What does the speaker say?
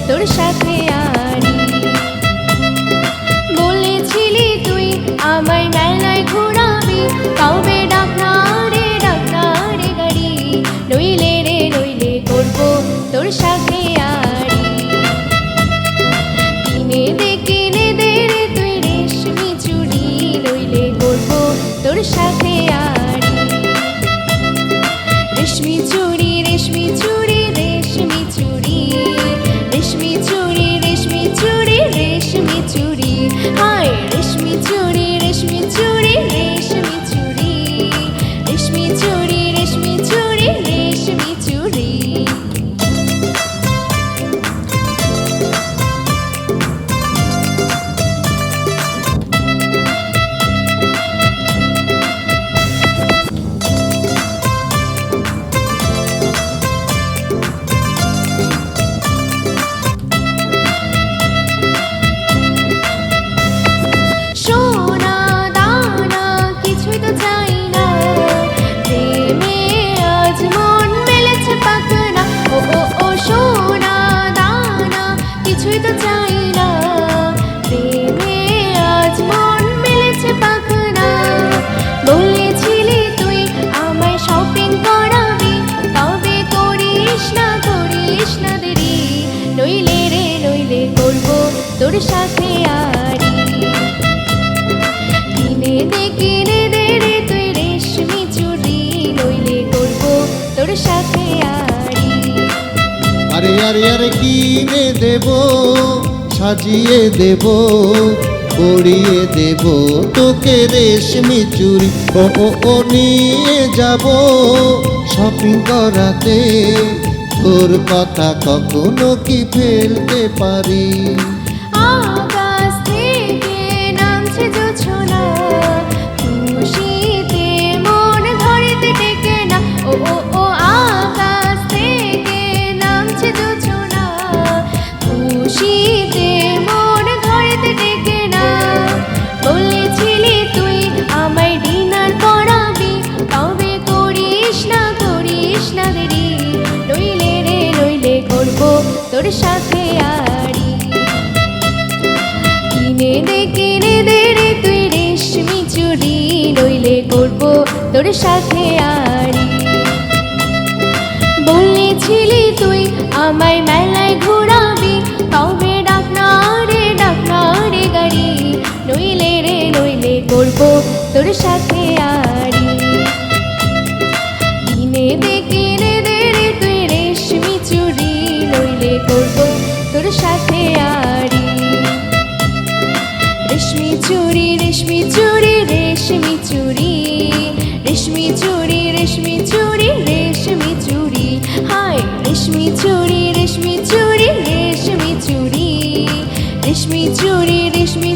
তোর সাথে আড়ি বলেছিলি তুই আমায় মেলায় ঘোরাবি, কবে ডাকনা রে গাড়ি, নইলে রে নইলে করবো তোর সাথে আড়ি। কিনে দে রে তুই রেশমি চুড়ি, নইলে করবো তোর সাথে আড়ি। রেশমি চুড়ি রেশমি চুড়ি রেশমি চুড়ি, রেশমি চুড়ি রেশমি চুড়ি রেশমি চুড়ি, হায় রেশমি চুড়ি রেশমি চুড়ি রেশমি চুড়ি, রেশমি চুড়ি রেশমি চুড়ি রেশমি চুড়ি। তোর সাথে আড়ি কিনে দে রে তুই রেশমি চুড়ি, নইলে করবো তোর সাথে আড়ি। আরে আরে আরে কিনে দেব, সাজিয়ে দেব, পরিয়ে দেব তোকে রেশমি চুড়ি। ও ও ও নিয়ে যাব শপিং করাতে, তোর কথা কখনো কি ফেলতে পারি? আকাশ থেকে নামছে জোছনা, খুশিতে মন ঘরেতে টেকে না। ও ও ও আকাশ থেকে নামছে জোছনা, খুশিতে মন ঘরেতে টেকে না। বলেছিলি তুই আমায় ডিনার করাবি, কবে করিস না দেরি, নইলে রে নইলে করবো তোর সাথে আড়ি। কিনে দে রে তুই রেশমি চুড়ি, নইলে করবো তোর সাথে আড়ি। বলেছিলি তুই আমায় মেলায় ঘোরাবি, কবে ডাকনা রে গাড়ি, নইলে রে নইলে করবো তোর সাথে আড়ি। কিনে দে রে তুই রেশমি চুড়ি, নইলে করবো তোর সাথে আড়ি। রেশমি চুড়ি রেশমি চুড়ি রেশমি চুড়ি, রেশমি চুড়ি রেশমি চুড়ি রেশমি চুড়ি, হায় রেশমি চুড়ি রেশমি চুড়ি রেশমি চুড়ি, রেশমি চুড়ি রেশমি